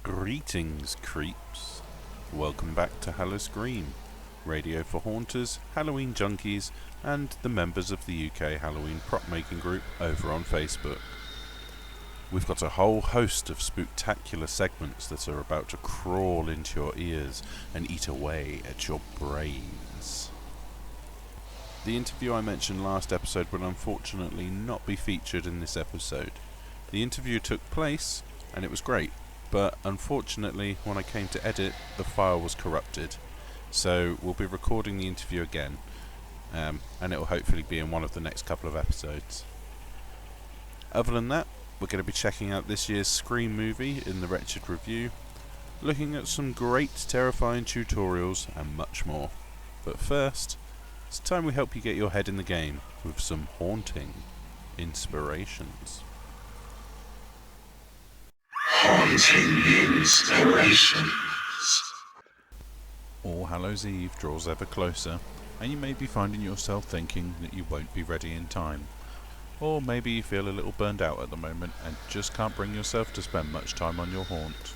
Greetings, creeps. Welcome back to Hallowscream, radio for haunters, Halloween junkies, and the members of the UK Halloween prop making group over on Facebook. We've got a whole host of spooktacular segments that are about to crawl into your ears and eat away at your brains. The interview I mentioned last episode will unfortunately not be featured in this episode. The interview took place, and it was great. But unfortunately, when I came to edit, the file was corrupted. So we'll be recording the interview again, and it will hopefully be in one of the next couple of episodes. Other than that, we're going to be checking out this year's Scream movie in the Wretched review, looking at some great terrifying tutorials and much more. But first, it's time we help you get your head in the game with some haunting inspirations. Haunting inspirations. All Hallows Eve draws ever closer, and you may be finding yourself thinking that you won't be ready in time. Or maybe you feel a little burned out at the moment and just can't bring yourself to spend much time on your haunt.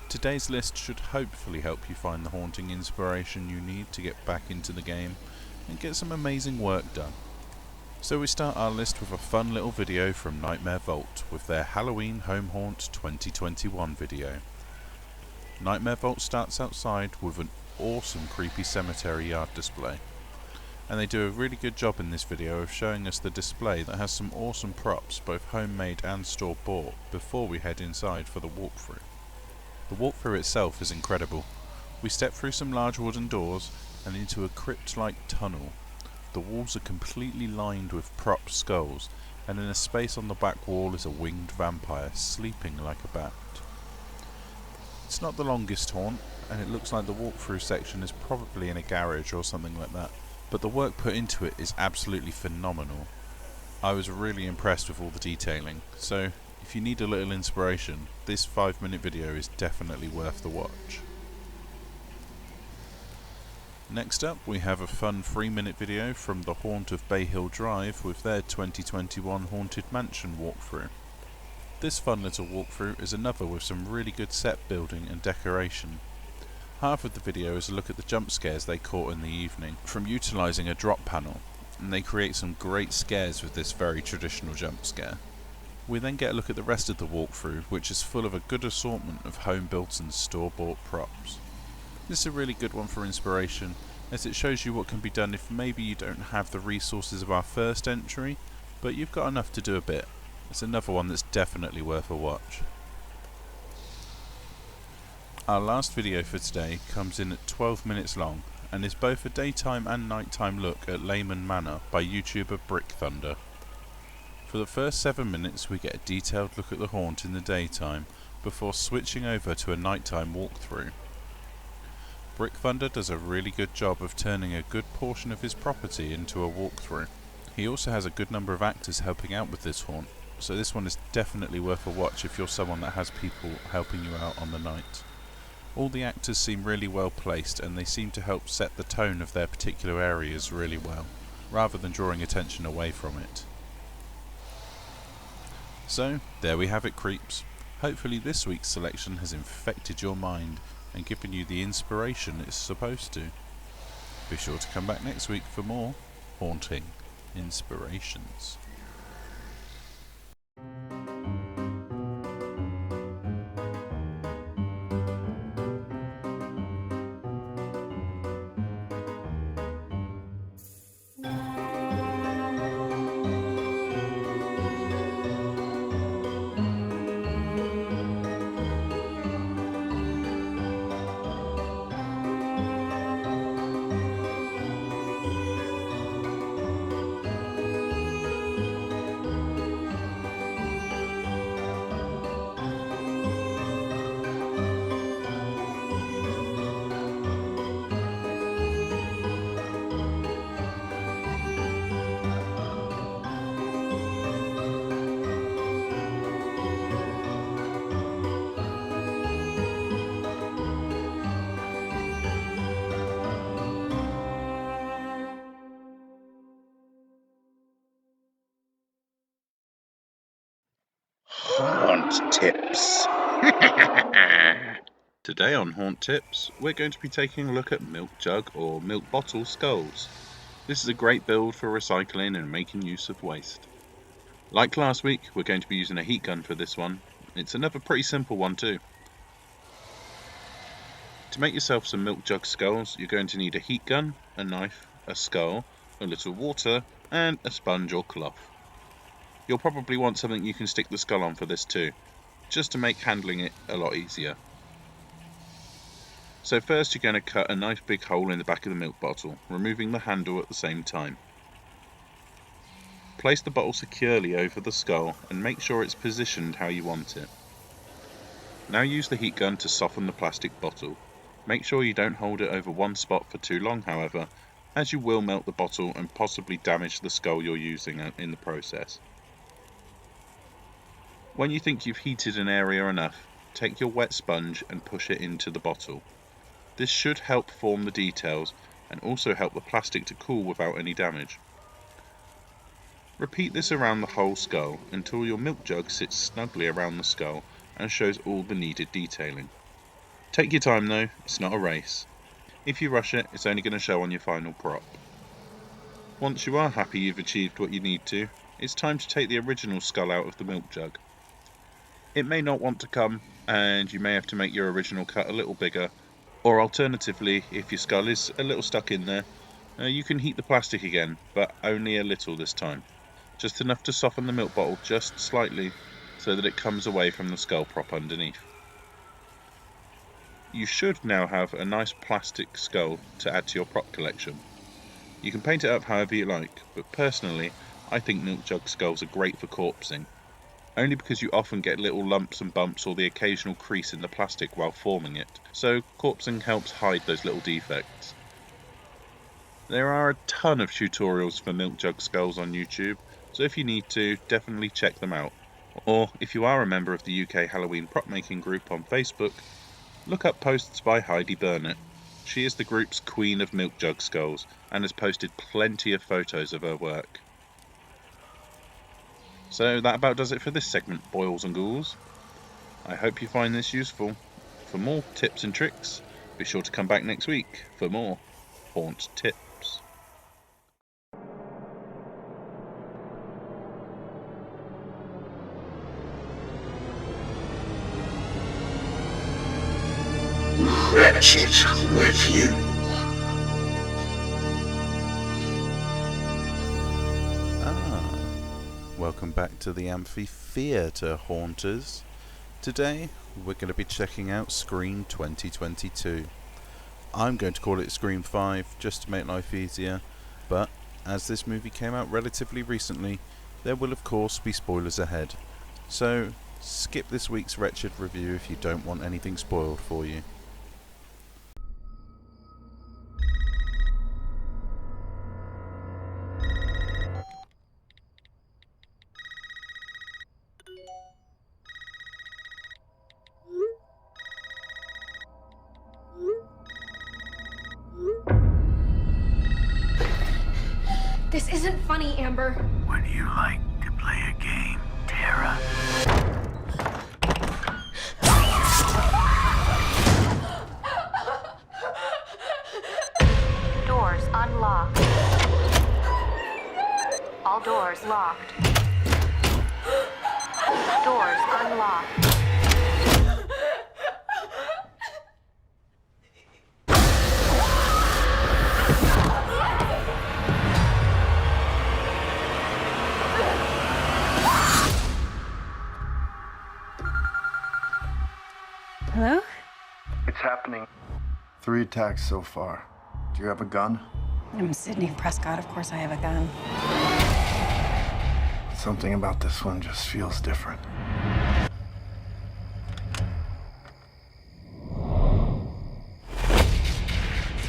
Today's list should hopefully help you find the haunting inspiration you need to get back into the game and get some amazing work done. So we start our list with a fun little video from Nightmare Vault with their Halloween Home Haunt 2021 video. Nightmare Vault starts outside with an awesome creepy cemetery yard display. And they do a really good job in this video of showing us the display that has some awesome props, both homemade and store-bought, before we head inside for the walkthrough. The walkthrough itself is incredible. We step through some large wooden doors and into a crypt-like tunnel. The walls are completely lined with prop skulls, and in a space on the back wall is a winged vampire sleeping like a bat. It's not the longest haunt, and it looks like the walkthrough section is probably in a garage or something like that, but the work put into it is absolutely phenomenal. I was really impressed with all the detailing, so if you need a little inspiration, this 5-minute video is definitely worth the watch. Next up, we have a fun 3-minute video from the Haunt of Bay Hill Drive with their 2021 Haunted Mansion walkthrough. This fun little walkthrough is another with some really good set building and decoration. Half of the video is a look at the jump scares they caught in the evening from utilising a drop panel, and they create some great scares with this very traditional jump scare. We then get a look at the rest of the walkthrough, which is full of a good assortment of home-built and store-bought props. This is a really good one for inspiration, as it shows you what can be done if maybe you don't have the resources of our first entry, but you've got enough to do a bit. It's another one that's definitely worth a watch. Our last video for today comes in at 12 minutes long, and is both a daytime and nighttime look at Lehman Manor by YouTuber Brick Thunder. For the first 7 minutes we get a detailed look at the haunt in the daytime, before switching over to a nighttime walkthrough. Brick Thunder does a really good job of turning a good portion of his property into a walkthrough. He also has a good number of actors helping out with this haunt, so this one is definitely worth a watch if you're someone that has people helping you out on the night. All the actors seem really well placed, and they seem to help set the tone of their particular areas really well, rather than drawing attention away from it. So, there we have it, creeps. Hopefully this week's selection has infected your mind and given you the inspiration it's supposed to. Be sure to come back next week for more haunting inspirations. Haunt Tips. Today on Haunt Tips, we're going to be taking a look at milk jug or milk bottle skulls. This is a great build for recycling and making use of waste. Like last week, we're going to be using a heat gun for this one. It's another pretty simple one too. To make yourself some milk jug skulls, you're going to need a heat gun, a knife, a skull, a little water, and a sponge or cloth. You'll probably want something you can stick the skull on for this too, just to make handling it a lot easier. So first you're going to cut a nice big hole in the back of the milk bottle, removing the handle at the same time. Place the bottle securely over the skull and make sure it's positioned how you want it. Now use the heat gun to soften the plastic bottle. Make sure you don't hold it over one spot for too long, however, as you will melt the bottle and possibly damage the skull you're using in the process. When you think you've heated an area enough, take your wet sponge and push it into the bottle. This should help form the details and also help the plastic to cool without any damage. Repeat this around the whole skull until your milk jug sits snugly around the skull and shows all the needed detailing. Take your time though, it's not a race. If you rush it, it's only going to show on your final prop. Once you are happy you've achieved what you need to, it's time to take the original skull out of the milk jug. It may not want to come, and you may have to make your original cut a little bigger, or alternatively, if your skull is a little stuck in there, you can heat the plastic again, but only a little this time. Just enough to soften the milk bottle just slightly, so that it comes away from the skull prop underneath. You should now have a nice plastic skull to add to your prop collection. You can paint it up however you like, but personally, I think milk jug skulls are great for corpsing. Only because you often get little lumps and bumps or the occasional crease in the plastic while forming it, so corpsing helps hide those little defects. There are a ton of tutorials for milk jug skulls on YouTube, so if you need to, definitely check them out. Or, if you are a member of the UK Halloween prop making group on Facebook, look up posts by Heidi Burnett. She is the group's queen of milk jug skulls, and has posted plenty of photos of her work. So that about does it for this segment, boils and ghouls. I hope you find this useful. For more tips and tricks, be sure to come back next week for more Haunt Tips. Wretched with you. Welcome back to the Amphitheatre Haunters. Today we're going to be checking out Scream 2022. I'm going to call it Scream 5 just to make life easier, but as this movie came out relatively recently, there will of course be spoilers ahead. So skip this week's Wretched review if you don't want anything spoiled for you. This isn't funny, Amber. Would you like to play a game, Tara? Doors unlocked. All doors locked. Doors unlocked. Hello? It's happening. 3 attacks so far. Do you have a gun? I'm Sydney Prescott. Of course I have a gun. Something about this one just feels different.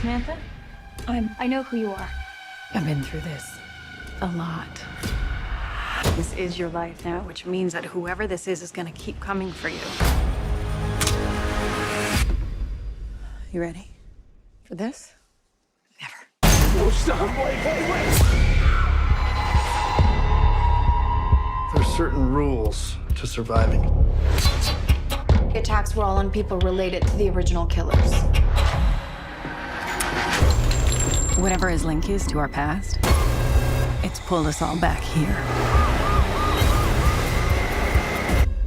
Samantha? I know who you are. I've been through this a lot. This is your life now, which means that whoever this is gonna keep coming for you. You ready for this? Never. There's certain rules to surviving. The attacks were all on people related to the original killers. Whatever his link is to our past, it's pulled us all back here.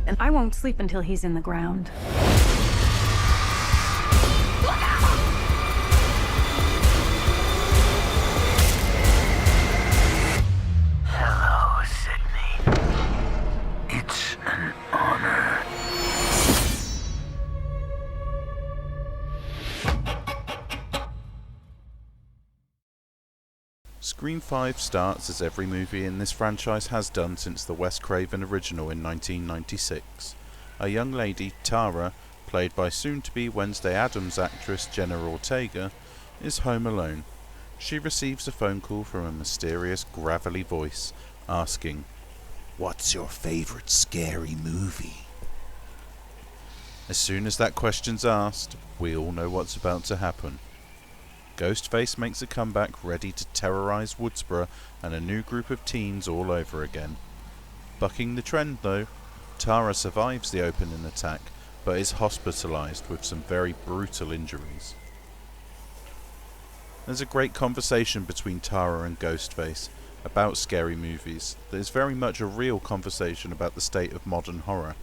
And I won't sleep until he's in the ground. Hello, Sydney. It's an honor. Scream 5 starts as every movie in this franchise has done since the Wes Craven original in 1996. A young lady, Tara, played by soon-to-be Wednesday Addams actress Jenna Ortega, is home alone. She receives a phone call from a mysterious, gravelly voice asking, "What's your favourite scary movie?" As soon as that question's asked, we all know what's about to happen. Ghostface makes a comeback ready to terrorise Woodsboro and a new group of teens all over again. Bucking the trend though, Tara survives the opening attack but is hospitalised with some very brutal injuries. There's a great conversation between Tara and Ghostface about scary movies that is very much a real conversation about the state of modern horror.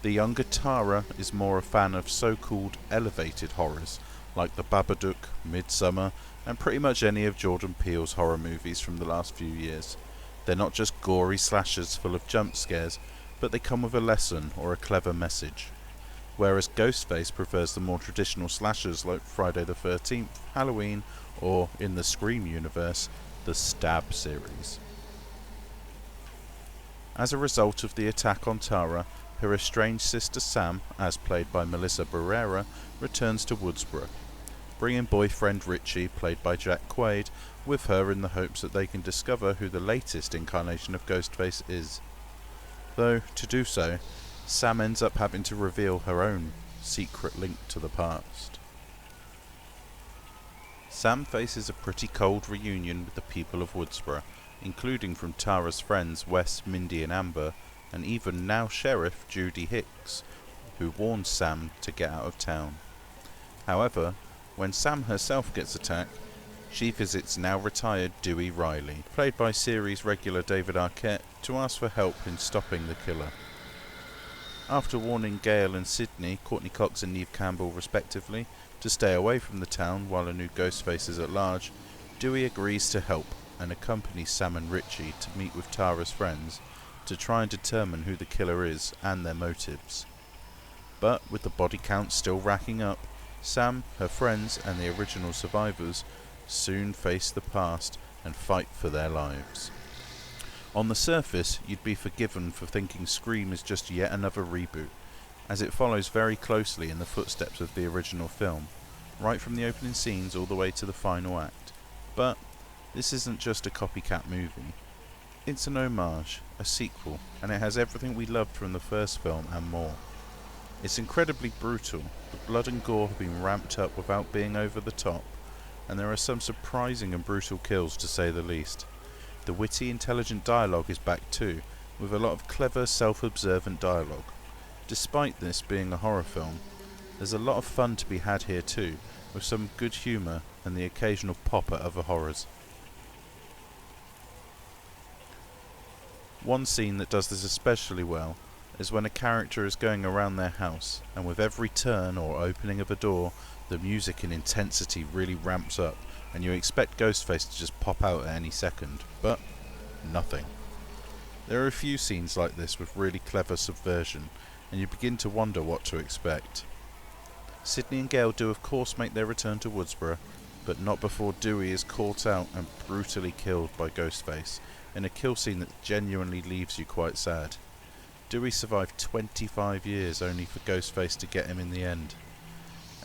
The younger Tara is more a fan of so-called elevated horrors, like The Babadook, Midsummer, and pretty much any of Jordan Peele's horror movies from the last few years. They're not just gory slashers full of jump scares, but they come with a lesson or a clever message. Whereas Ghostface prefers the more traditional slashers like Friday the 13th, Halloween, or, in the Scream universe, the Stab series. As a result of the attack on Tara, her estranged sister Sam, as played by Melissa Barrera, returns to Woodsboro, bringing boyfriend Richie, played by Jack Quaid, with her in the hopes that they can discover who the latest incarnation of Ghostface is. Though, to do so, Sam ends up having to reveal her own secret link to the past. Sam faces a pretty cold reunion with the people of Woodsboro, including from Tara's friends Wes, Mindy and Amber, and even now Sheriff Judy Hicks, who warns Sam to get out of town. However, when Sam herself gets attacked, she visits now retired Dewey Riley, played by series regular David Arquette, to ask for help in stopping the killer. After warning Gail and Sydney, Courtney Cox and Neve Campbell respectively, to stay away from the town while a new Ghostface is at large, Dewey agrees to help and accompanies Sam and Richie to meet with Tara's friends to try and determine who the killer is and their motives. But with the body count still racking up, Sam, her friends and the original survivors soon face the past and fight for their lives. On the surface, you'd be forgiven for thinking Scream is just yet another reboot, as it follows very closely in the footsteps of the original film, right from the opening scenes all the way to the final act. But this isn't just a copycat movie. It's an homage, a sequel, and it has everything we loved from the first film and more. It's incredibly brutal, the blood and gore have been ramped up without being over the top, and there are some surprising and brutal kills to say the least. The witty, intelligent dialogue is back too, with a lot of clever, self-observant dialogue. Despite this being a horror film, there's a lot of fun to be had here too, with some good humour and the occasional pop at other horrors. One scene that does this especially well is when a character is going around their house, and with every turn or opening of a door, the music and intensity really ramps up, and you expect Ghostface to just pop out at any second, but nothing. There are a few scenes like this with really clever subversion, and you begin to wonder what to expect. Sydney and Gail do of course make their return to Woodsboro, but not before Dewey is caught out and brutally killed by Ghostface, in a kill scene that genuinely leaves you quite sad. Dewey survived 25 years only for Ghostface to get him in the end,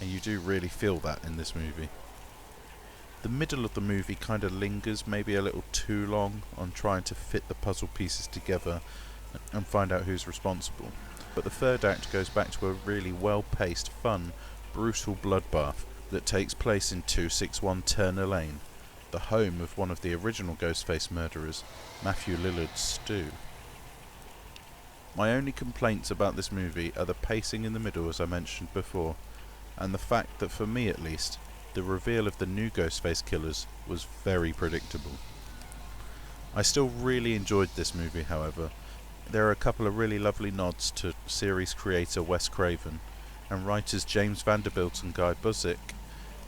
and you do really feel that in this movie. The middle of the movie kind of lingers maybe a little too long on trying to fit the puzzle pieces together and find out who's responsible, but the third act goes back to a really well-paced, fun, brutal bloodbath that takes place in 261 Turner Lane, the home of one of the original Ghostface murderers, Matthew Lillard's Stu. My only complaints about this movie are the pacing in the middle, as I mentioned before, and the fact that, for me at least, the reveal of the new Ghostface killers was very predictable. I still really enjoyed this movie, however. There are a couple of really lovely nods to series creator Wes Craven, and writers James Vanderbilt and Guy Busick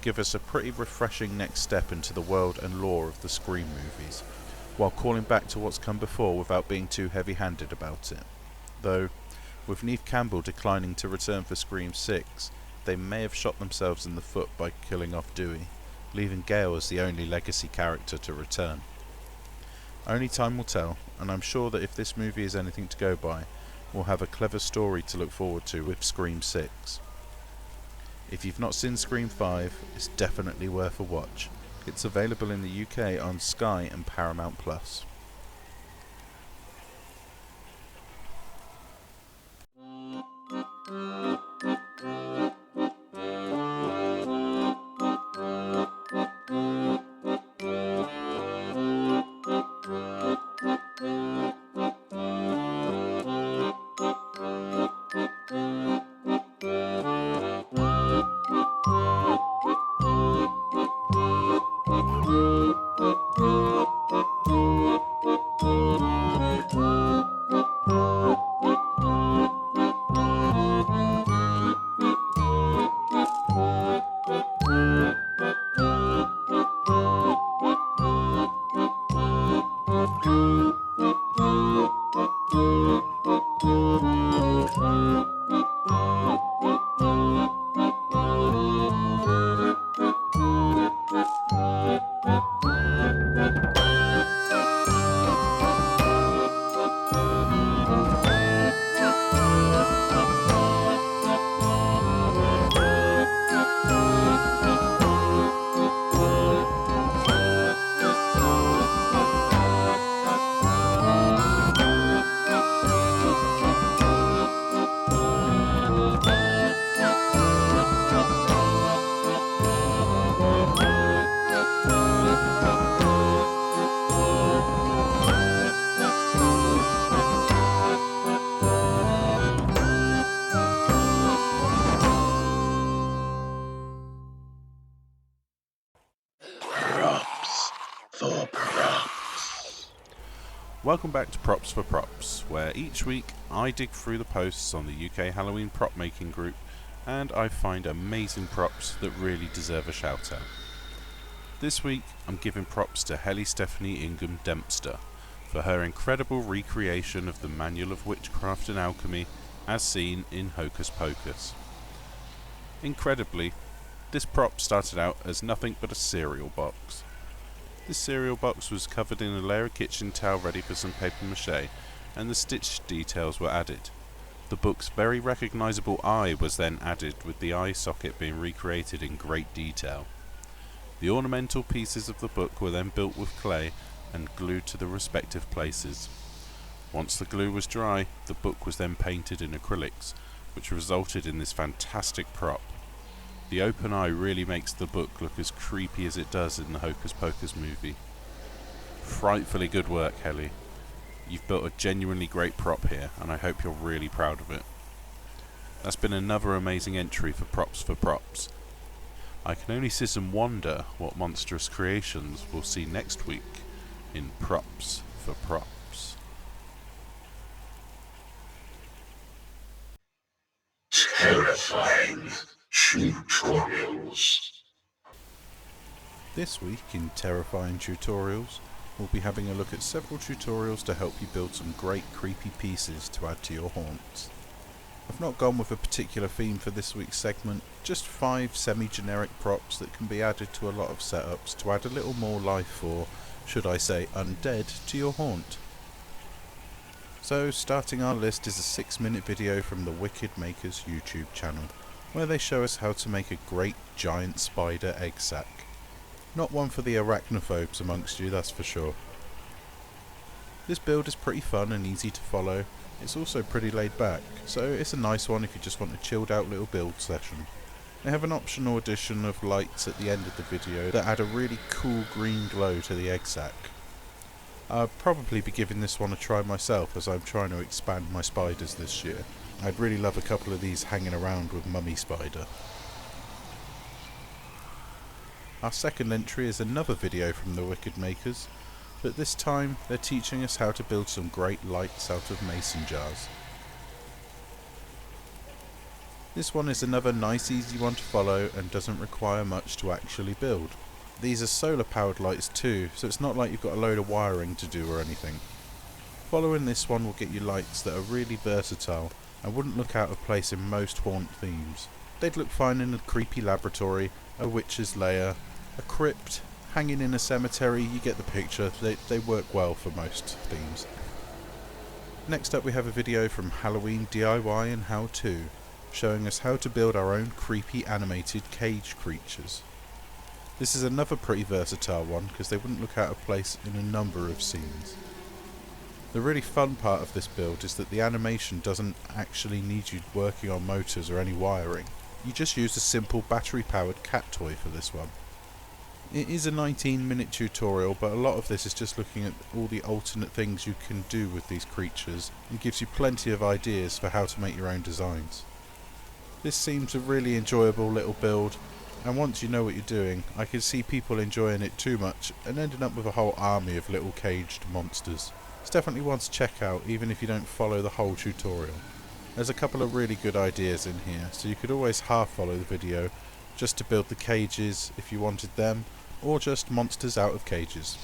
give us a pretty refreshing next step into the world and lore of the Scream movies, while calling back to what's come before without being too heavy-handed about it. Though, with Neve Campbell declining to return for Scream 6, they may have shot themselves in the foot by killing off Dewey, leaving Gale as the only legacy character to return. Only time will tell, and I'm sure that if this movie is anything to go by, we'll have a clever story to look forward to with Scream 6. If you've not seen Scream 5, it's definitely worth a watch. It's available in the UK on Sky and Paramount+. Welcome back to Props for Props, where each week I dig through the posts on the UK Halloween prop making group and I find amazing props that really deserve a shout out. This week I'm giving props to Helly Stephanie Ingham Dempster for her incredible recreation of the Manual of Witchcraft and Alchemy as seen in Hocus Pocus. Incredibly, this prop started out as nothing but a cereal box. This cereal box was covered in a layer of kitchen towel ready for some paper mache, and the stitch details were added. The book's very recognisable eye was then added, with the eye socket being recreated in great detail. The ornamental pieces of the book were then built with clay and glued to the respective places. Once the glue was dry, the book was then painted in acrylics, which resulted in this fantastic prop. The open eye really makes the book look as creepy as it does in the Hocus Pocus movie. Frightfully good work, Helly. You've built a genuinely great prop here, and I hope you're really proud of it. That's been another amazing entry for Props. I can only sit and wonder what monstrous creations we'll see next week in Props for Props. Terrifying tutorials. This week in Terrifying Tutorials, we'll be having a look at several tutorials to help you build some great creepy pieces to add to your haunts. I've not gone with a particular theme for this week's segment, just 5 semi-generic props that can be added to a lot of setups to add a little more life or, should I say, undead to your haunt. So starting our list is a 6-minute video from the Wicked Makers YouTube channel, where they show us how to make a great giant spider egg sack. Not one for the arachnophobes amongst you, that's for sure. This build is pretty fun and easy to follow. It's also pretty laid back, so it's a nice one if you just want a chilled out little build session. They have an optional addition of lights at the end of the video that add a really cool green glow to the egg sack. I'll probably be giving this one a try myself as I'm trying to expand my spiders this year. I'd really love a couple of these hanging around with Mummy Spider. Our second entry is another video from the Wicked Makers, but this time they're teaching us how to build some great lights out of mason jars. This one is another nice easy one to follow and doesn't require much to actually build. These are solar powered lights too, so it's not like you've got a load of wiring to do or anything. Following this one will get you lights that are really versatile and wouldn't look out of place in most haunt themes. They'd look fine in a creepy laboratory, a witch's lair, a crypt, hanging in a cemetery. You get the picture. They work well for most themes. Next up we have a video from Halloween DIY and How To, showing us how to build our own creepy animated cage creatures. This is another pretty versatile one because they wouldn't look out of place in a number of scenes. The really fun part of this build is that the animation doesn't actually need you working on motors or any wiring. You just use a simple battery powered cat toy for this one. It is a 19-minute tutorial, but a lot of this is just looking at all the alternate things you can do with these creatures and gives you plenty of ideas for how to make your own designs. This seems a really enjoyable little build, and once you know what you're doing, I can see people enjoying it too much and ending up with a whole army of little caged monsters. It's definitely one to check out even if you don't follow the whole tutorial. There's a couple of really good ideas in here, so you could always half follow the video just to build the cages if you wanted them, or just monsters out of cages.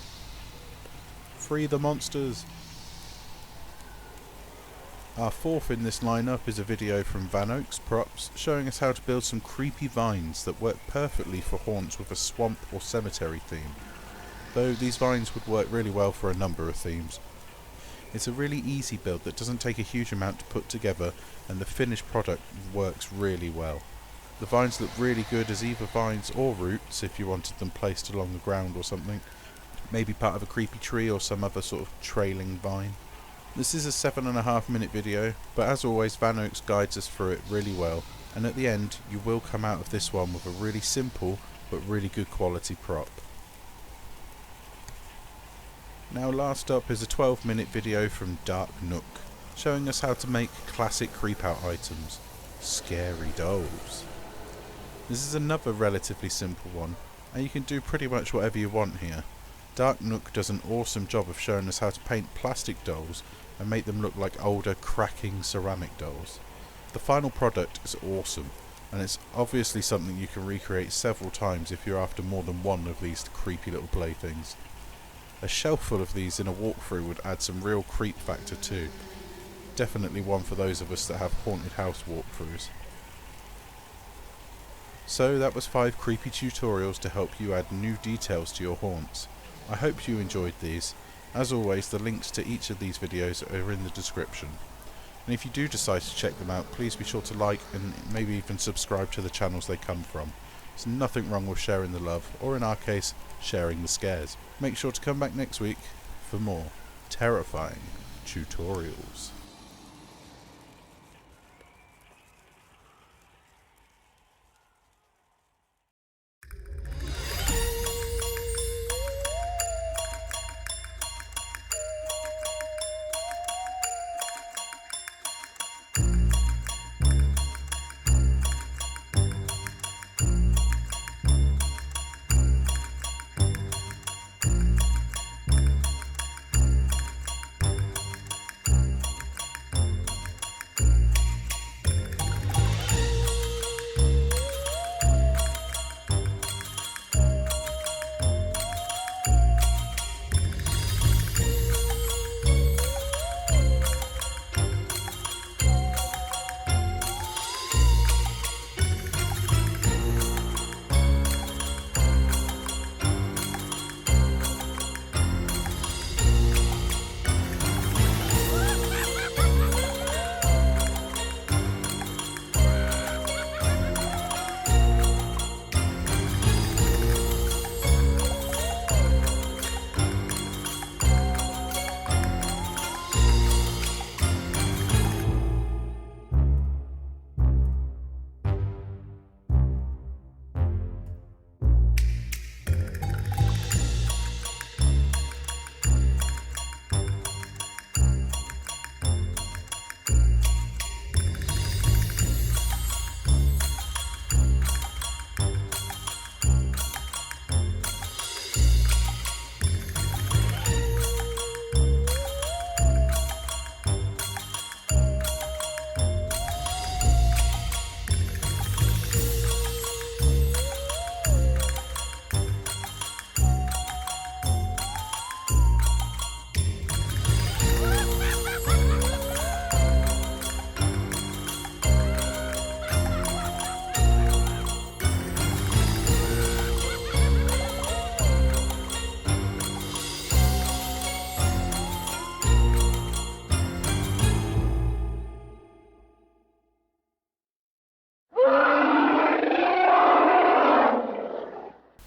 Free the monsters! Our fourth in this lineup is a video from Van Oaks Props showing us how to build some creepy vines that work perfectly for haunts with a swamp or cemetery theme, though these vines would work really well for a number of themes. It's a really easy build that doesn't take a huge amount to put together, and the finished product works really well. The vines look really good as either vines or roots if you wanted them placed along the ground or something, maybe part of a creepy tree or some other sort of trailing vine. This is a 7.5 minute video, but as always Van Oaks guides us through it really well, and at the end you will come out of this one with a really simple but really good quality prop. Now last up is a 12-minute video from Dark Nook, showing us how to make classic creep out items, scary dolls. This is another relatively simple one, and you can do pretty much whatever you want here. Dark Nook does an awesome job of showing us how to paint plastic dolls and make them look like older, cracking ceramic dolls. The final product is awesome, and it's obviously something you can recreate several times if you're after more than one of these creepy little playthings. A shelf full of these in a walkthrough would add some real creep factor too. Definitely one for those of us that have haunted house walkthroughs. So that was 5 creepy tutorials to help you add new details to your haunts. I hope you enjoyed these. As always, the links to each of these videos are in the description. And if you do decide to check them out, please be sure to like and maybe even subscribe to the channels they come from. There's nothing wrong with sharing the love, or in our case, sharing the scares. Make sure to come back next week for more terrifying tutorials.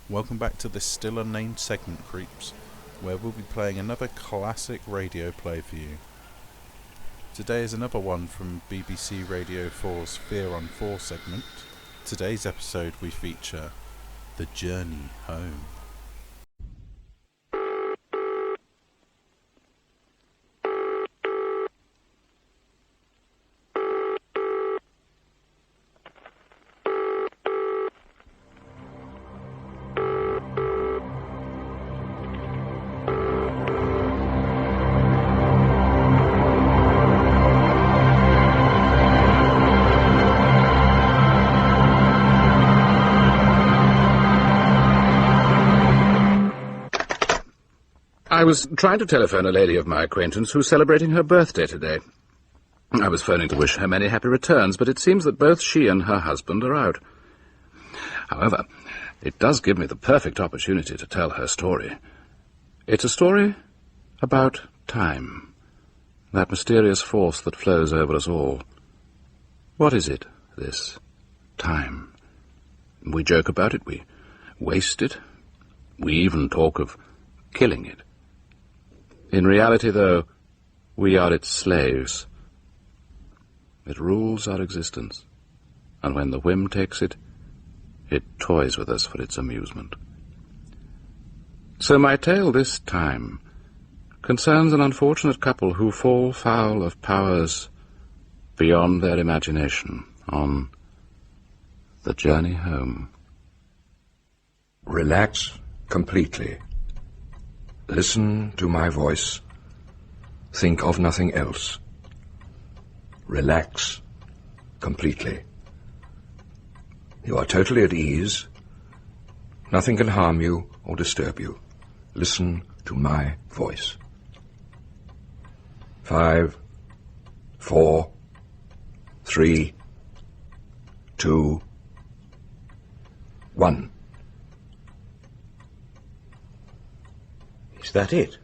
Welcome back to this still unnamed segment, Creeps, where we'll be playing another classic radio play for you. Today is another one from BBC Radio 4's Fear on 4 segment. Today's episode we feature The Journey Home. I was trying to telephone a lady of my acquaintance who's celebrating her birthday today. I was phoning to wish her many happy returns, but it seems that both she and her husband are out. However, it does give me the perfect opportunity to tell her story. It's a story about time, that mysterious force that flows over us all. What is it, this time? We joke about it, we waste it, we even talk of killing it. In reality, though, we are its slaves. It rules our existence, and when the whim takes it, it toys with us for its amusement. So my tale this time concerns an unfortunate couple who fall foul of powers beyond their imagination on the journey home. Relax completely. Listen to my voice. Think of nothing else. Relax completely. You are totally at ease. Nothing can harm you or disturb you. Listen to my voice. 5, 4, 3, 2, 1. Is that it?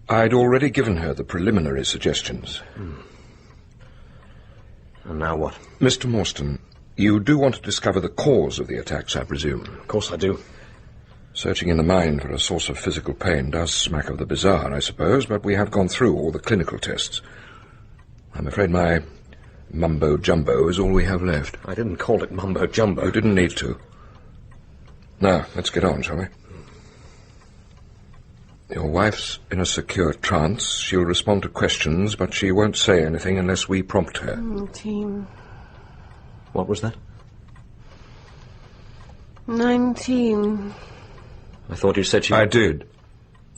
I'd already given her the preliminary suggestions. And now what? Mr. Morstan, you do want to discover the cause of the attacks, I presume? Of course I do. Searching in the mind for a source of physical pain does smack of the bizarre, I suppose, but we have gone through all the clinical tests. I'm afraid my mumbo-jumbo is all we have left. I didn't call it mumbo-jumbo. You didn't need to. Now, let's get on, shall we? Your wife's in a secure trance. She'll respond to questions, but she won't say anything unless we prompt her. 19. What was that? 19. I thought you said she... I did.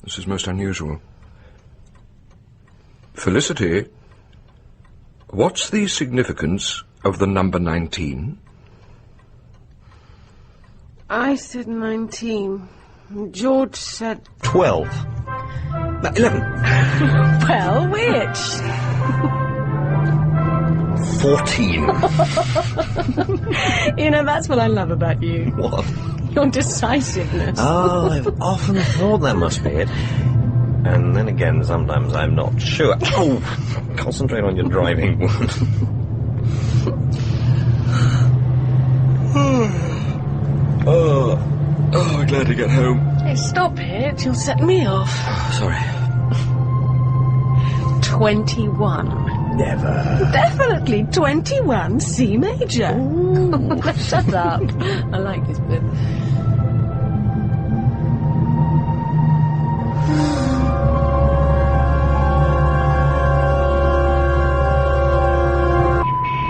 This is most unusual. Felicity, what's the significance of the number 19? I said 19. George said... 12. No, 11. Well, which? 14. You know, that's what I love about you. What? Your decisiveness. Oh, I've often thought that must be it. And then again, sometimes I'm not sure. Oh, concentrate on your driving. Oh, I'm glad to get home. Hey, stop it. You'll set me off. Sorry. 21. Never. Definitely 21, C major. Shut up. I like this bit.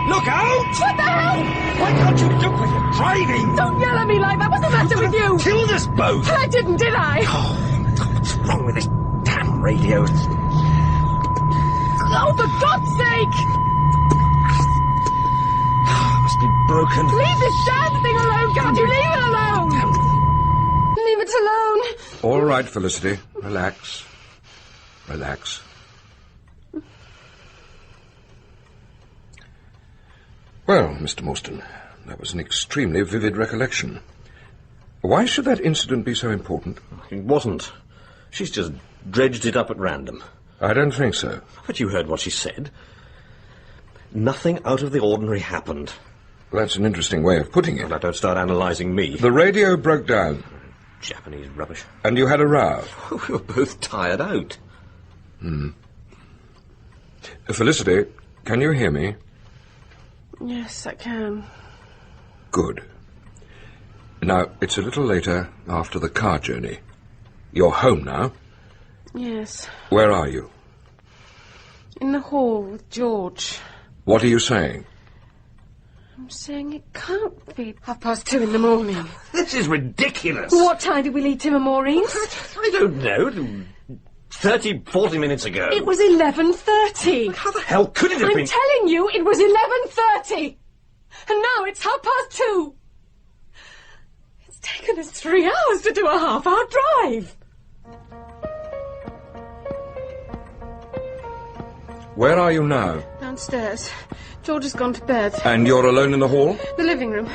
Look out! What the hell? Why can't you look when you're driving? Don't yell at me like that. What's the matter with you? Killed us both! I didn't, did I? Oh, what's wrong with this damn radio? Oh, for God's sake! Must be broken. Leave this damn thing alone, can't you? Leave it alone! Leave it alone. All right, Felicity. Relax. Relax. Well, Mr. Morstan, that was an extremely vivid recollection. Why should that incident be so important? It wasn't. She's just dredged it up at random. I don't think so. But you heard what she said. Nothing out of the ordinary happened. That's an interesting way of putting it. Now, don't start analysing me. The radio broke down. Japanese rubbish. And you had a row? We were both tired out. Felicity, can you hear me? Yes, I can. Good. Now, it's a little later after the car journey. You're home now? Yes. Where are you? In the hall with George. What are you saying? I'm saying it can't be 2:30 in the morning. This is ridiculous. What time did we leave Tim and Maureen's? I don't know. 30, 40 minutes ago. It was 11:30. How the hell could it have been? I'm telling you, it was 11:30. And now it's 2:30. It's taken us 3 hours to do a half-hour drive. Where are you now? Downstairs. George has gone to bed. And you're alone in the hall? The living room.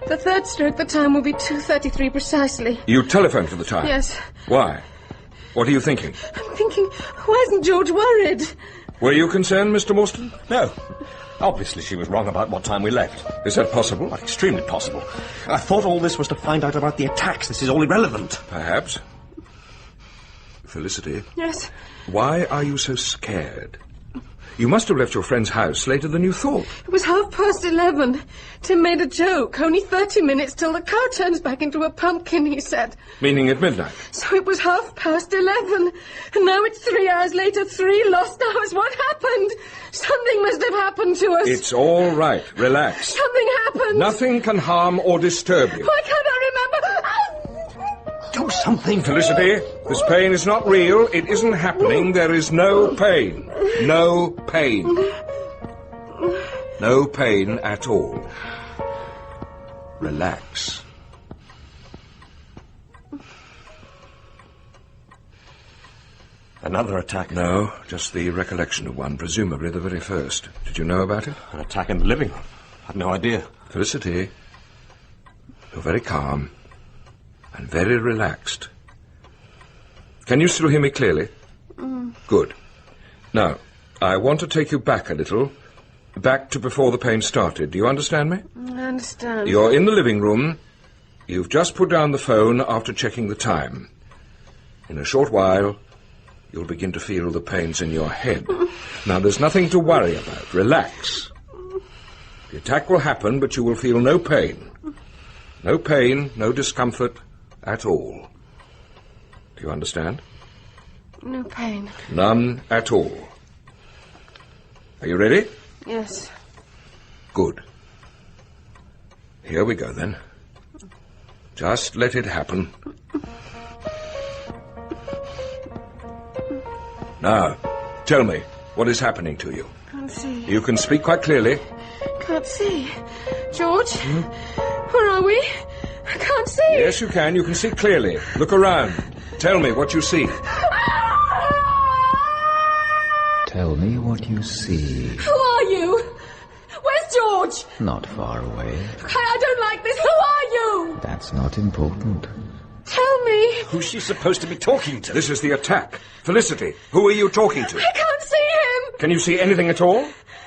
The third stroke, the time will be 2:33 precisely. You telephoned for the time? Yes. Why? What are you thinking? I'm thinking, why isn't George worried? Were you concerned, Mr. Morstan? No. Obviously she was wrong about what time we left. Is that possible? Well, extremely possible. I thought all this was to find out about the attacks. This is all irrelevant. Perhaps. Felicity? Yes? Why are you so scared? You must have left your friend's house later than you thought. It was 11:30. Tim made a joke. Only 30 minutes till the car turns back into a pumpkin, he said. Meaning at midnight? So it was 11:30. And now it's 3 hours later, 3 lost hours. What happened? Something must have happened to us. It's all right. Relax. Something happened. Nothing can harm or disturb you. Why can't I remember? Do something. Felicity, this pain is not real. It isn't happening. There is no pain. No pain. No pain at all. Relax. Another attack? No, just the recollection of one, presumably the very first. Did you know about it? An attack in the living room. I had no idea. Felicity, you're very calm and very relaxed. Can you still hear me clearly? Good. Now, I want to take you back a little, back to before the pain started. Do you understand me? I understand. You're in the living room. You've just put down the phone after checking the time. In a short while, you'll begin to feel the pains in your head. Now, there's nothing to worry about. Relax. The attack will happen, but you will feel no pain. No pain, no discomfort at all. Do you understand? No pain. None at all. Are you ready? Yes. Good. Here we go, then. Just let it happen. Now, tell me, what is happening to you? Can't see. You can speak quite clearly. Can't see. George? Where are we? I can't see. Yes, you can. You can see clearly. Look around. Tell me what you see. Tell me what you see. Who are you? Where's George? Not far away. I don't like this. Who are you? That's not important. Tell me. Who's she supposed to be talking to? This is the attack. Felicity, who are you talking to? I can't see him. Can you see anything at all?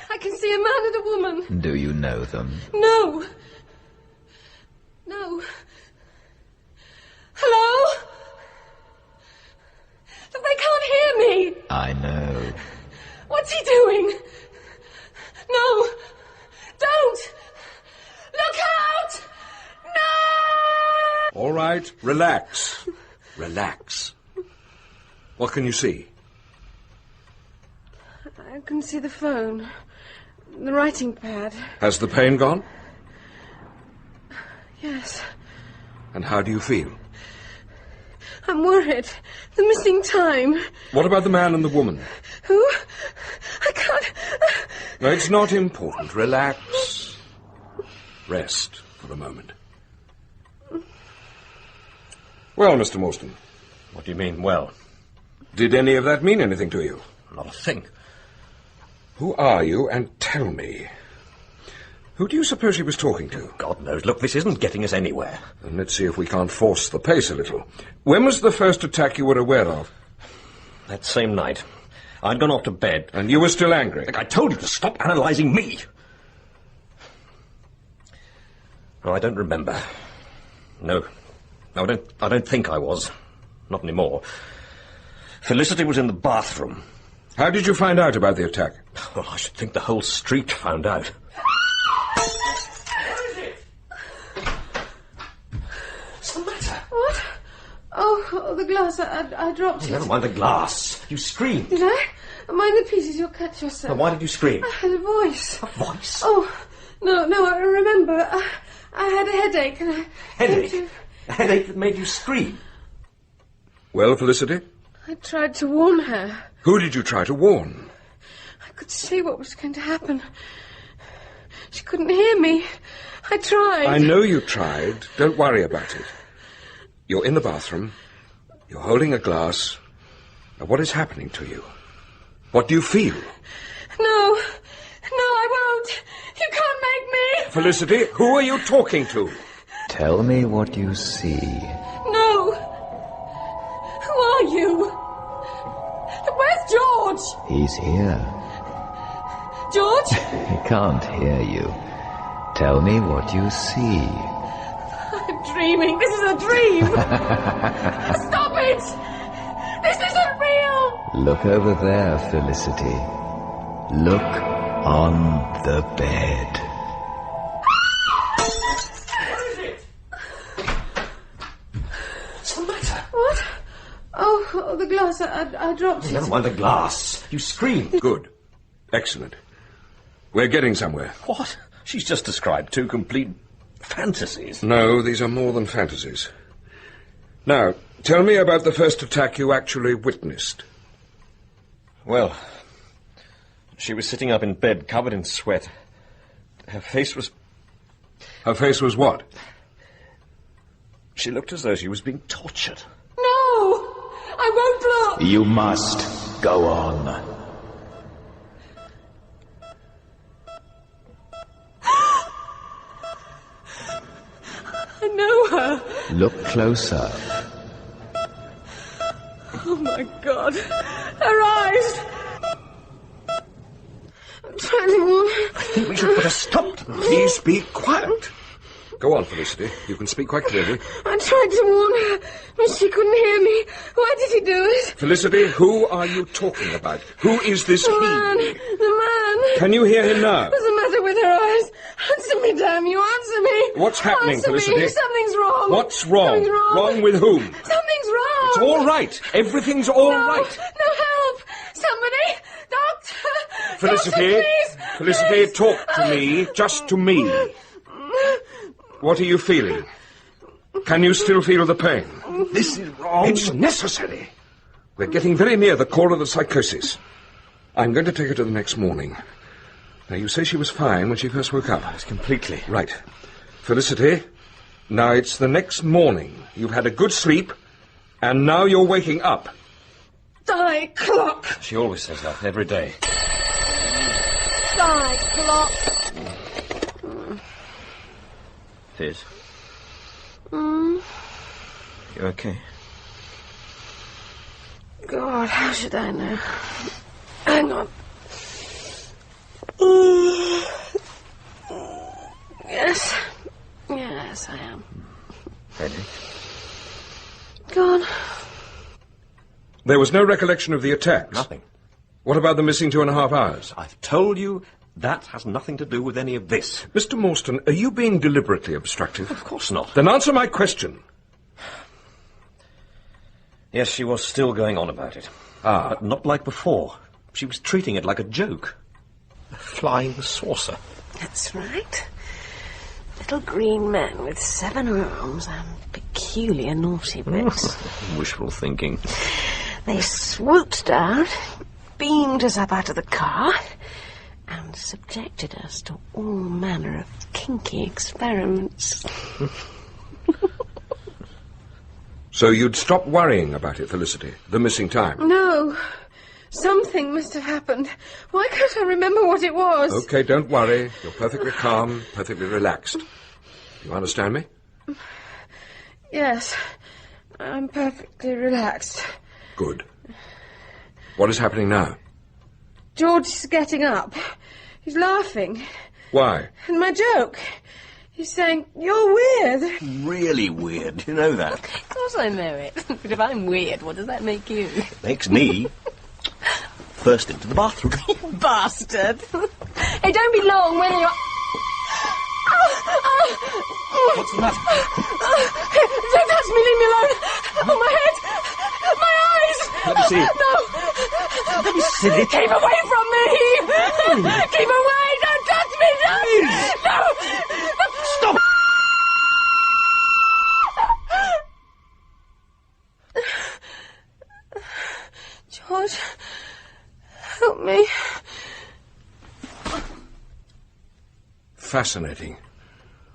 I can see a man and a woman. Do you know them? No. No. Hello? They can't hear me. I know. What's he doing? No. Don't. Look out! No! All right, relax. Relax. What can you see? I can see the phone. The writing pad. Has the pain gone? Yes. And how do you feel? I'm worried. The missing time. What about the man and the woman? Who? I can't... No, it's not important. Relax. Rest for a moment. Well, Mr. Morstan. What do you mean, well? Did any of that mean anything to you? Not a thing. Who are you, and tell me? Who do you suppose he was talking to? God knows. Look, this isn't getting us anywhere. And let's see if we can't force the pace a little. When was the first attack you were aware of? That same night. I'd gone off to bed. And you were still angry? I told you to stop analysing me. No, I don't remember. No. No, I don't think I was. Not anymore. Felicity was in the bathroom. How did you find out about the attack? Well, I should think the whole street found out. What's the matter? What? Oh, the glass. I dropped it. Never mind the glass. You screamed. Did I? Mind the pieces, you'll cut yourself. Now, why did you scream? I had a voice. A voice? Oh, no, I remember. I had a headache and I... Headache? A headache that made you scream? Well, Felicity? I tried to warn her. Who did you try to warn? I could see what was going to happen. She couldn't hear me. I tried. I know you tried. Don't worry about it. You're in the bathroom. You're holding a glass. Now, what is happening to you? What do you feel? No, I won't. You can't make me. Felicity, who are you talking to? Tell me what you see. No. Who are you? Where's George? He's here. George? He can't hear you. Tell me what you see. I'm dreaming. This is a dream. Stop it. This isn't real. Look over there, Felicity. Look on the bed. Where is it? What's the matter? What? Oh, the glass. I dropped it. Never mind the glass. You screamed. Good. Excellent. We're getting somewhere. What? She's just described two complete fantasies. No, these are more than fantasies. Now, tell me about the first attack you actually witnessed. Well, she was sitting up in bed, covered in sweat. Her face was... Her face was what? She looked as though she was being tortured. No! I won't look! You must go on. I know her. Look closer. Oh, my God. Her eyes. I'm trying to warn her. I think we should put a stop to them. Please be quiet. Go on, Felicity. You can speak quite clearly. I tried to warn her, but she couldn't hear me. Why did he do it? Felicity, who are you talking about? Who is this The he? man. The man. Can you hear him now? What's the matter with her eyes? Answer me, damn you. Answer me. What's happening, Answer Felicity? Me. Something's wrong. What's wrong? Something's wrong. Wrong with whom? Something's wrong. It's all right. Everything's all right. No help. Somebody. Doctor. Felicity. Doctor, please. Felicity, Please. talk to me. Just to me. What are you feeling? Can you still feel the pain? This is wrong. It's necessary. We're getting very near the core of the psychosis. I'm going to take her to the next morning. Now, you say she was fine when she first woke up. Yes, completely. Right. Felicity, now it's the next morning. You've had a good sleep, and now you're waking up. Die clock. She always says that, every day. Die clock. Fizz, Mm. you okay? God, how should I know? Hang on. Yes. Yes, I am. Headache? Gone. There was no recollection of the attacks? Nothing. What about the missing 2.5 hours? I've told you that has nothing to do with any of this. Mr. Morstan, are you being deliberately obstructive? Of course not. Then answer my question. Yes, she was still going on about it. Ah. But not like before. She was treating it like a joke. A flying saucer. That's right. Little green men with 7 arms and peculiar naughty bits. Wishful thinking. They swooped down, beamed us up out of the car, and subjected us to all manner of kinky experiments. So you'd stop worrying about it, Felicity, the missing time? No. Something must have happened. Why can't I remember what it was? Okay, don't worry. You're perfectly calm, perfectly relaxed. You understand me? Yes. I'm perfectly relaxed. Good. What is happening now? George is getting up. He's laughing. Why? And my joke. He's saying, you're weird. Really weird, you know that. Of course I know it. But if I'm weird, what does that make you? Makes me burst into the bathroom. Bastard. Hey, don't be long, will you? What's the matter? Don't touch me, leave me alone. Oh, my head. My eyes. Let me see. No. Don't be silly. Keep away from me. Keep away. Don't touch me. No. Stop. George, help me. Fascinating.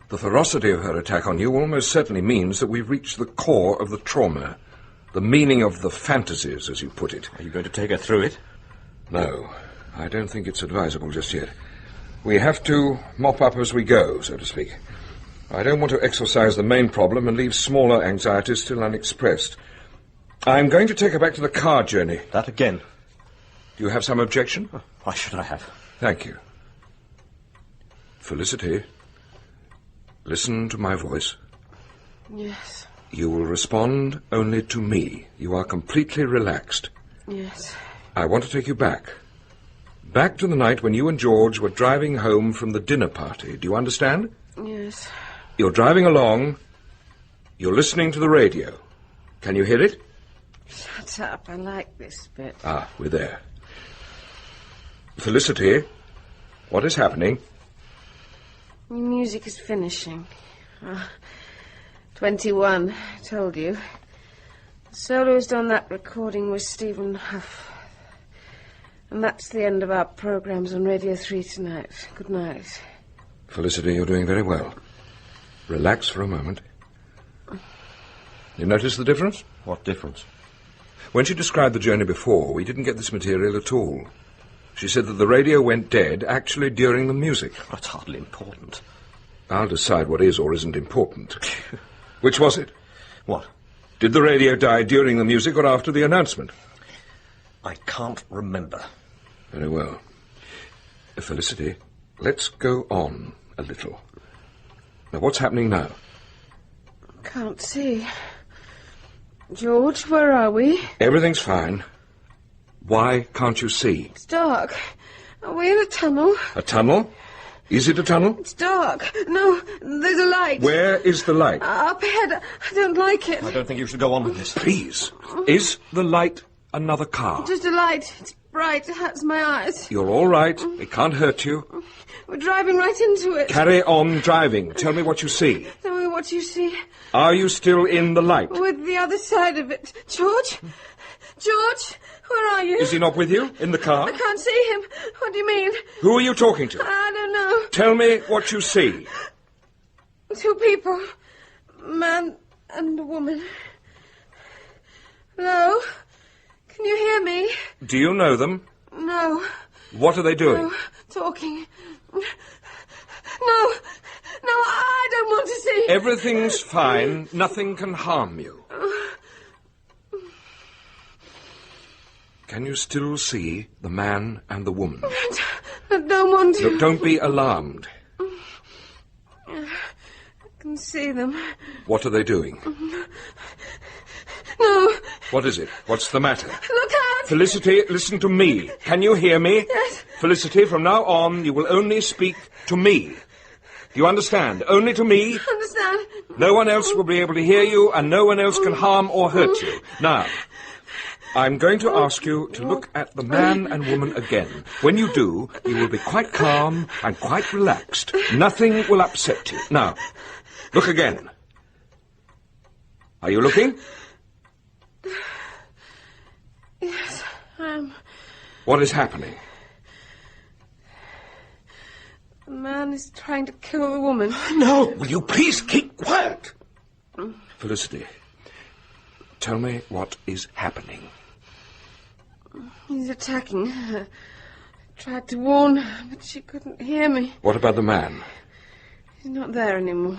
The ferocity of her attack on you almost certainly means that we've reached the core of the trauma, the meaning of the fantasies, as you put it. Are you going to take her through it? No, I don't think it's advisable just yet. We have to mop up as we go, so to speak. I don't want to exorcise the main problem and leave smaller anxieties still unexpressed. I'm going to take her back to the car journey. That again? Do you have some objection? Why should I have? Thank you. Felicity, listen to my voice. Yes. You will respond only to me. You are completely relaxed. Yes. I want to take you back. Back to the night when you and George were driving home from the dinner party. Do you understand? Yes. You're driving along. You're listening to the radio. Can you hear it? Shut up. I like this bit. Ah, we're there. Felicity, what is happening? The music is finishing. 21, I told you. The soloist on that recording was Stephen Huff. And that's the end of our programmes on Radio 3 tonight. Good night. Felicity, you're doing very well. Relax for a moment. You notice the difference? What difference? When she described the journey before, we didn't get this material at all. She said that the radio went dead actually during the music. That's hardly important. I'll decide what is or isn't important. Which was it? What? Did the radio die during the music or after the announcement? I can't remember. Very well. Felicity, let's go on a little. Now, what's happening now? Can't see. George, where are we? Everything's fine. Why can't you see? It's dark. Are we in a tunnel? A tunnel? Is it a tunnel? It's dark. No, there's a light. Where is the light? Up ahead. I don't like it. I don't think you should go on with this. Please. Is the light another car? Just a light. It's bright. It hurts my eyes. You're all right. It can't hurt you. We're driving right into it. Carry on driving. Tell me what you see. Tell me what you see. Are you still in the light? With the other side of it. George? George? Where are you? Is he not with you? In the car? I can't see him. What do you mean? Who are you talking to? I don't know. Tell me what you see. Two people. A man and a woman. Hello? Can you hear me? Do you know them? No. What are they doing? No. Talking. No. No, I don't want to see. Everything's fine. Nothing can harm you. Can you still see the man and the woman? I don't want to. Look, don't be alarmed. I can see them. What are they doing? No. What is it? What's the matter? Look out! Felicity, listen to me. Can you hear me? Yes. Felicity, from now on, you will only speak to me. Do you understand? Only to me. Understand? No one else will be able to hear you, and no one else can harm or hurt you. Now, I'm going to ask you to look at the man and woman again. When you do, you will be quite calm and quite relaxed. Nothing will upset you. Now, look again. Are you looking? Yes, I am. What is happening? The man is trying to kill the woman. No! Will you please keep quiet? Felicity, tell me what is happening. He's attacking her. I tried to warn her, but she couldn't hear me. What about the man? He's not there anymore.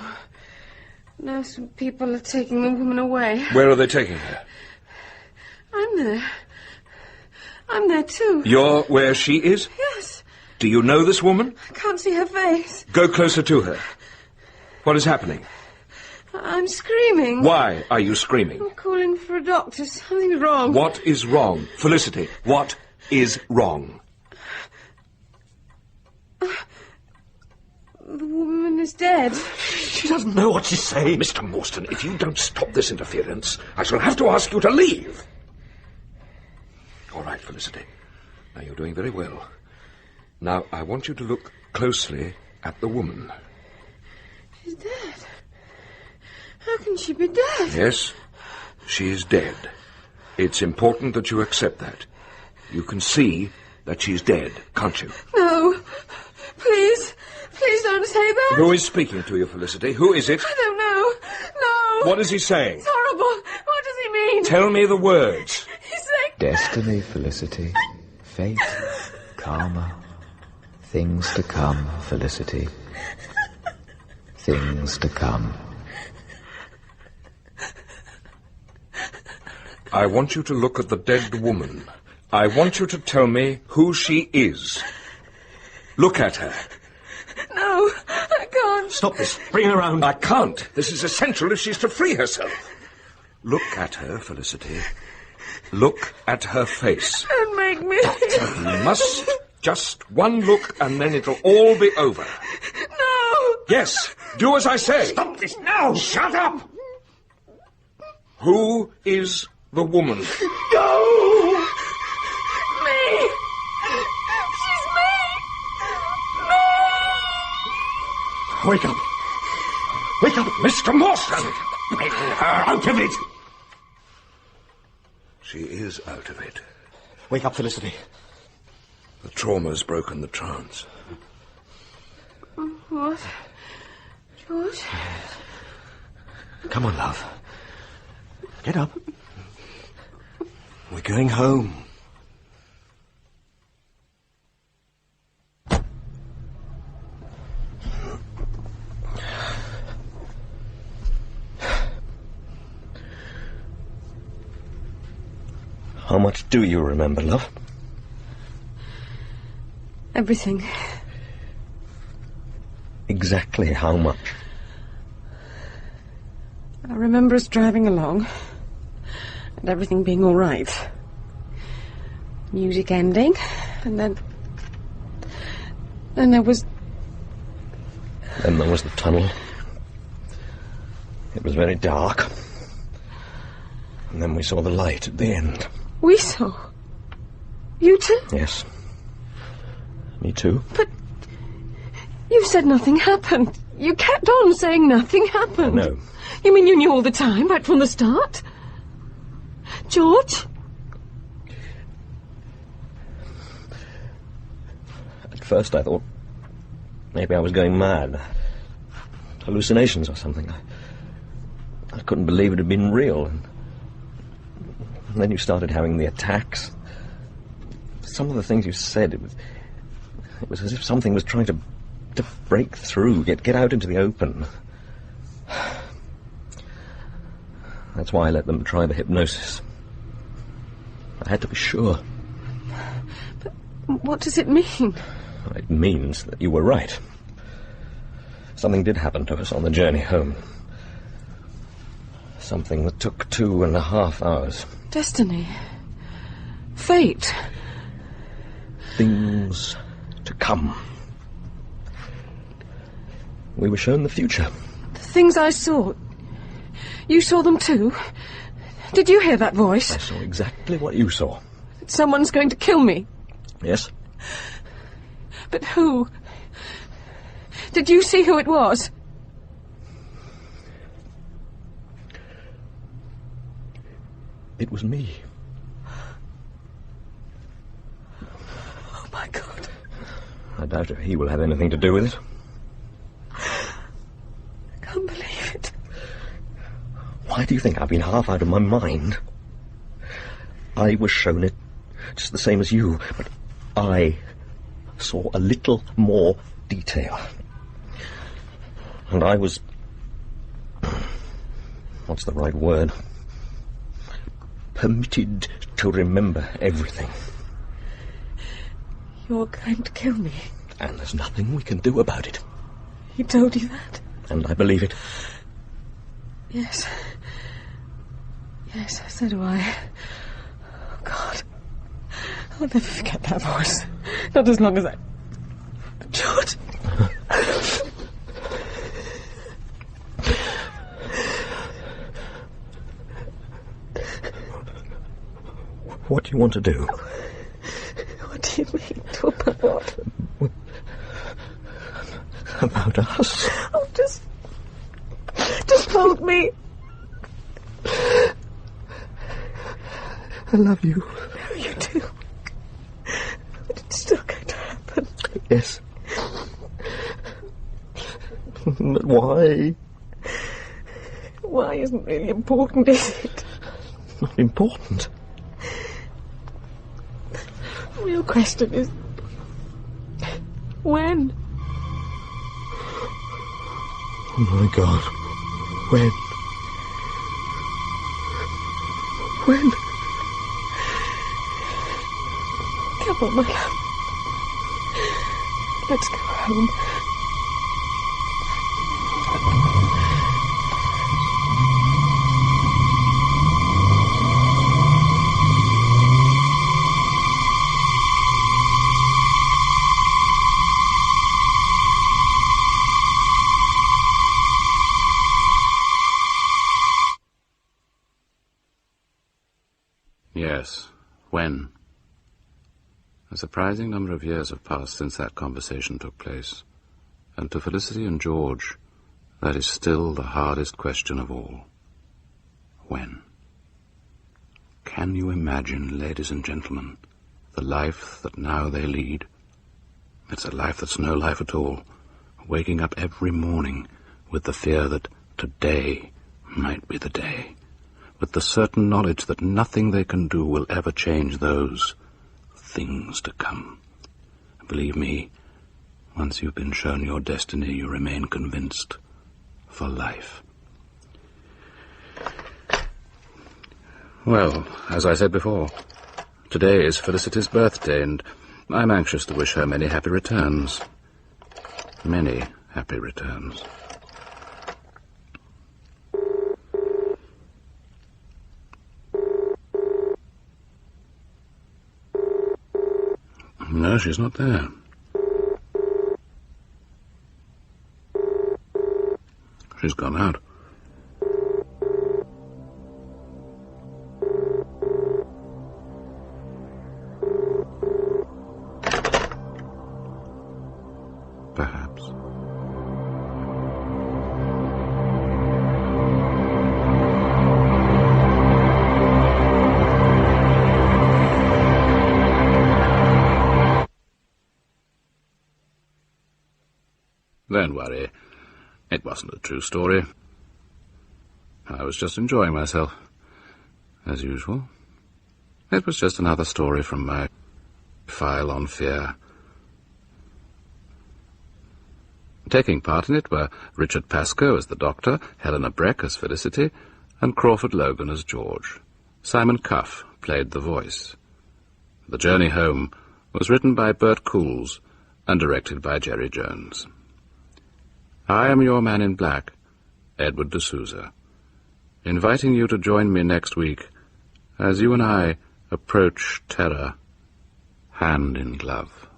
Now some people are taking the woman away. Where are they taking her? I'm there. I'm there too. You're where she is? Yes. Do you know this woman? I can't see her face. Go closer to her. What is happening? I'm screaming. Why are you screaming? I'm calling for a doctor. Something's wrong. What is wrong? Felicity, what is wrong? The woman is dead. She doesn't know what she's saying. Mr. Morstan, if you don't stop this interference, I shall have to ask you to leave. All right, Felicity. Now, you're doing very well. Now, I want you to look closely at the woman. She's dead. How can she be dead? Yes, she is dead. It's important that you accept that. You can see that she's dead, can't you? No. Please. Please don't say that. Who is speaking to you, Felicity? Who is it? I don't know. No. What is he saying? It's horrible. What does he mean? Tell me the words. He's saying... Destiny, Felicity. Fate. Karma. Things to come, Felicity. Things to come. I want you to look at the dead woman. I want you to tell me who she is. Look at her. No, I can't. Stop this. Bring her around. I can't. This is essential if she's to free herself. Look at her, Felicity. Look at her face. Don't make me. You must. Just one look and then it'll all be over. No. Yes, do as I say. Stop this now! Shut up! Who is the woman? No! Me! She's me! Wake up! Wake up, Mr. Morstan! Bring her out of it! She is out of it. Wake up, Felicity. The trauma's broken the trance. What? George? Come on, love. Get up. We're going home. How much do you remember, love? Everything. Exactly how much? I remember us driving along, and everything being all right. Music ending, and then there was... Then there was the tunnel. It was very dark. And then we saw the light at the end. We saw? You too? Yes. Me too. But you said nothing happened. You kept on saying nothing happened. No. You mean you knew all the time, right from the start? George? At first I thought maybe I was going mad. Hallucinations or something. I couldn't believe it had been real. And then you started having the attacks. Some of the things you said, it was as if something was trying to break through, get out into the open. That's why I let them try the hypnosis. I had to be sure. But what does it mean? It means that you were right. Something did happen to us on the journey home. Something that took 2.5 hours. Destiny. Fate. Things to come. We were shown the future. The things I saw. You saw them too? Did you hear that voice? I saw exactly what you saw. That someone's going to kill me. Yes. But who? Did you see who it was? It was me. Oh, my God. I doubt if he will have anything to do with it. I can't believe it. Why do you think I've been half out of my mind? I was shown it just the same as you, but I saw a little more detail. And I was... what's the right word? Permitted to remember everything. You're going to kill me. And there's nothing we can do about it. He told you that? And I believe it. Yes. Yes, so do I. Oh, God. I'll never forget that voice. Not as long as I... George! What do you want to do? What do you mean? About what? About us? Oh, just hold me. I love you. No, you do. But it's still going to happen. Yes. But why? Why isn't really important, is it? Not important. The real question is... when? Oh, my God. When? When? Come on, my love. Let's go home. Yes. When? A surprising number of years have passed since that conversation took place, and to Felicity and George, that is still the hardest question of all. When? Can you imagine, ladies and gentlemen, the life that now they lead? It's a life that's no life at all, waking up every morning with the fear that today might be the day, with the certain knowledge that nothing they can do will ever change those things to come. Believe me, once you've been shown your destiny, you remain convinced for life. Well, as I said before, today is Felicity's birthday, and I'm anxious to wish her many happy returns. Many happy returns. No, she's not there. She's gone out. Perhaps. Don't worry. It wasn't a true story. I was just enjoying myself, as usual. It was just another story from my file on fear. Taking part in it were Richard Pascoe as the Doctor, Helena Breck as Felicity, and Crawford Logan as George. Simon Cuff played the voice. The Journey Home was written by Bert Coules and directed by Jerry Jones. I am your man in black, Edward D'Souza, inviting you to join me next week as you and I approach terror hand in glove.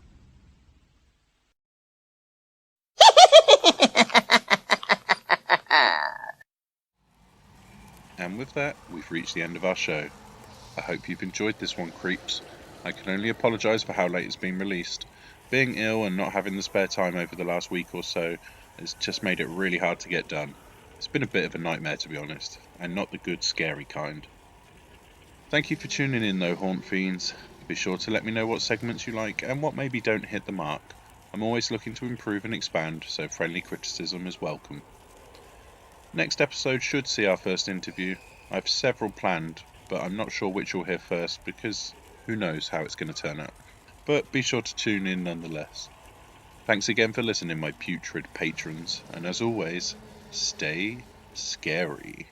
And with that, we've reached the end of our show. I hope you've enjoyed this one, creeps. I can only apologise for how late it's been released. Being ill and not having the spare time over the last week or so has just made it really hard to get done. It's been a bit of a nightmare, to be honest, and not the good, scary kind. Thank you for tuning in, though, Haunt Fiends. Be sure to let me know what segments you like and what maybe don't hit the mark. I'm always looking to improve and expand, so friendly criticism is welcome. Next episode should see our first interview. I have several planned, but I'm not sure which you'll hear first because who knows how it's going to turn out. But be sure to tune in nonetheless. Thanks again for listening, my putrid patrons, and as always, stay scary.